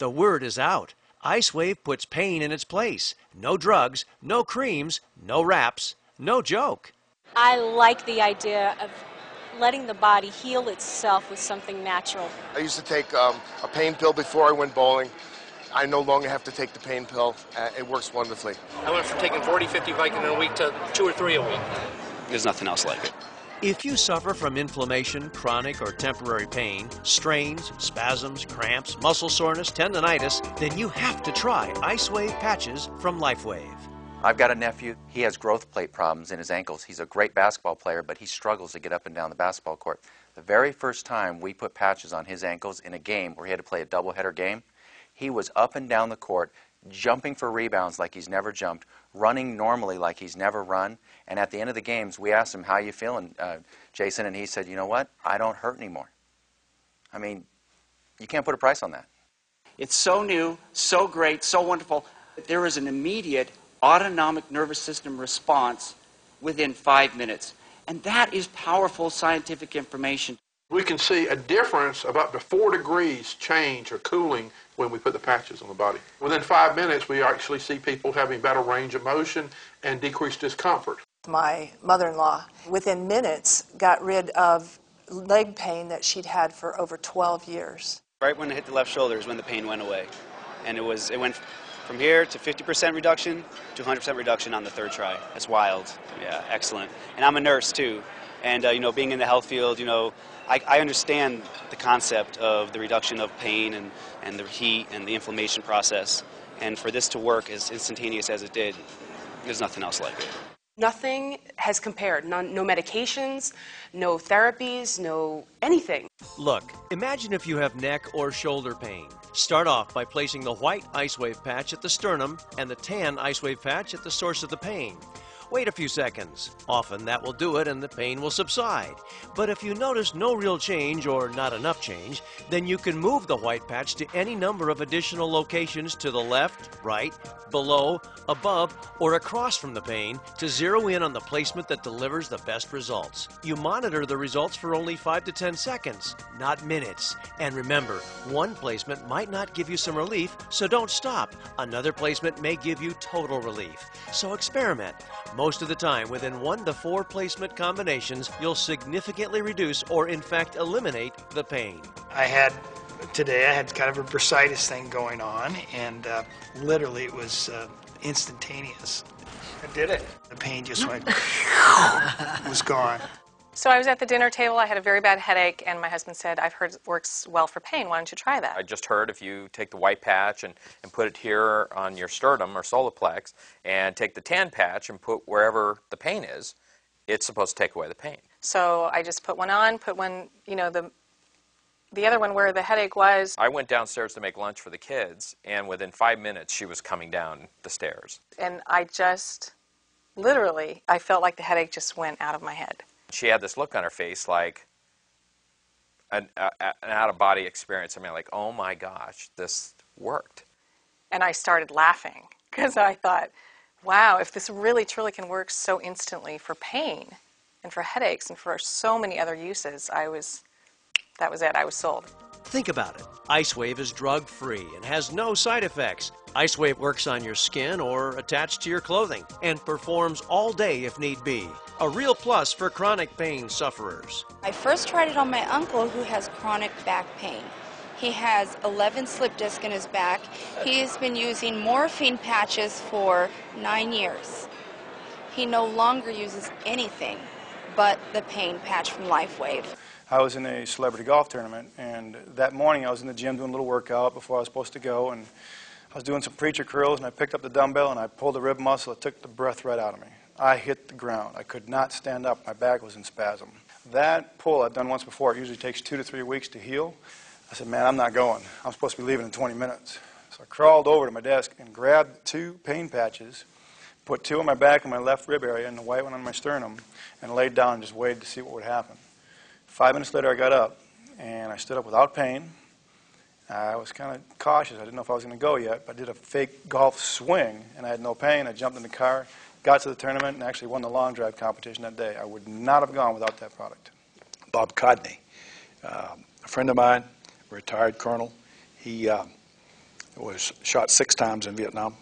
The word is out. ICEWAVE puts pain in its place. No drugs, no creams, no wraps, no joke. I like the idea of letting the body heal itself with something natural. I used to take a pain pill before I went bowling. I no longer have to take the pain pill. It works wonderfully. I went from taking 40, 50 Vicodin a week to 2 or 3 a week. There's nothing else like it. If you suffer from inflammation, chronic or temporary pain, strains, spasms, cramps, muscle soreness, tendinitis, then you have to try ICEWAVE patches from LifeWave. I've got a nephew. He has growth plate problems in his ankles. He's a great basketball player, but he struggles to get up and down the basketball court. The very first time we put patches on his ankles in a game where he had to play a doubleheader game, he was up and down the court, jumping for rebounds like he's never jumped, running normally like he's never run. And at the end of the games, we asked him, how you feeling, Jason? And he said, you know what? I don't hurt anymore. I mean, you can't put a price on that. It's so new, so great, so wonderful. There is an immediate autonomic nervous system response within 5 minutes. And that is powerful scientific information. We can see a difference of up to 4 degrees change or cooling when we put the patches on the body. Within 5 minutes, we actually see people having better range of motion and decreased discomfort. My mother-in-law, within minutes, got rid of leg pain that she'd had for over 12 years. Right when it hit the left shoulder is when the pain went away. And it went from here to 50% reduction to 100% reduction on the third try. That's wild. Yeah, excellent. And I'm a nurse too. And you know, being in the health field, you know, I understand the concept of the reduction of pain and the heat and the inflammation process. And for this to work as instantaneous as it did, there's nothing else like it. Nothing has compared. No medications, no therapies, no anything. Look, imagine if you have neck or shoulder pain. Start off by placing the white ICEWAVE patch at the sternum and the tan ICEWAVE patch at the source of the pain. Wait a few seconds. Often that will do it and the pain will subside. But if you notice no real change or not enough change, then you can move the white patch to any number of additional locations to the left, right, below, above, or across from the pain to zero in on the placement that delivers the best results. You monitor the results for only 5 to 10 seconds, not minutes. And remember, one placement might not give you some relief, so don't stop. Another placement may give you total relief. So experiment. Most of the time, within 1 to 4 placement combinations, you'll significantly reduce or in fact eliminate the pain. Today I had kind of a bursitis thing going on, and literally it was instantaneous. I did it. The pain just went, was gone. So I was at the dinner table, I had a very bad headache, and my husband said, I've heard it works well for pain, why don't you try that? I just heard if you take the white patch and put it here on your sternum or solar plex, and take the tan patch and put wherever the pain is, it's supposed to take away the pain. So I just put one on, put one, you know, the other one where the headache was. I went downstairs to make lunch for the kids, and within 5 minutes she was coming down the stairs. And I just, literally, I felt like the headache just went out of my head. She had this look on her face like an out-of-body experience. I mean, like, oh my gosh, this worked. And I started laughing because I thought, wow, if this really truly can work so instantly for pain and for headaches and for so many other uses, that was it. I was sold. Think about it. ICEWAVE is drug-free and has no side effects. ICEWAVE works on your skin or attached to your clothing and performs all day if need be. A real plus for chronic pain sufferers. I first tried it on my uncle who has chronic back pain. He has 11 slip discs in his back. He's been using morphine patches for 9 years. He no longer uses anything but the pain patch from LifeWave. I was in a celebrity golf tournament, and that morning I was in the gym doing a little workout before I was supposed to go, and I was doing some preacher curls, and I picked up the dumbbell and I pulled the rib muscle. It took the breath right out of me. I hit the ground. I could not stand up. My back was in spasm. That pull I've done once before. It usually takes 2 to 3 weeks to heal. I said, man, I'm not going. I'm supposed to be leaving in 20 minutes. So I crawled over to my desk and grabbed 2 pain patches, put 2 on my back and my left rib area and the white one on my sternum, and laid down and just waited to see what would happen. 5 minutes later, I got up, and I stood up without pain. I was kind of cautious. I didn't know if I was going to go yet, but I did a fake golf swing, and I had no pain. I jumped in the car, got to the tournament, and actually won the long drive competition that day. I would not have gone without that product. Bob Codney, a friend of mine, a retired colonel, he was shot 6 times in Vietnam.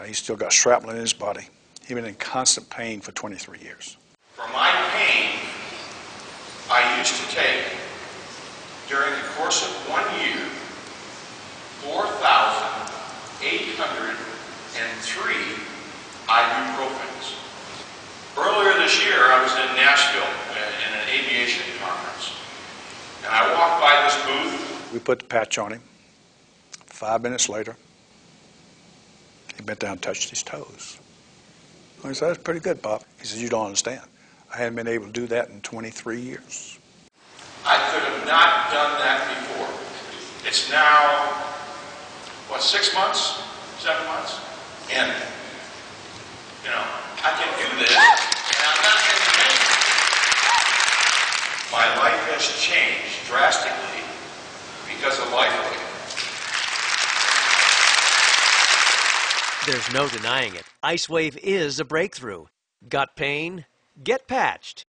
He's still got shrapnel in his body. He's been in constant pain for 23 years. For my pain, I used to take, during the course of 1 year, 4,803 ibuprofens. Earlier this year, I was in Nashville in an aviation conference, and I walked by this booth. We put the patch on him. 5 minutes later, he bent down and touched his toes. I said, "That's pretty good, Bob." He said, "You don't understand. I hadn't been able to do that in 23 years. I could have not done that before. It's now, what, 6 months, 7 months? And, you know, I can do this, and I'm not in pain. My life has changed drastically because of LifeWave. There's no denying it. ICEWAVE is a breakthrough. Got pain? Get patched.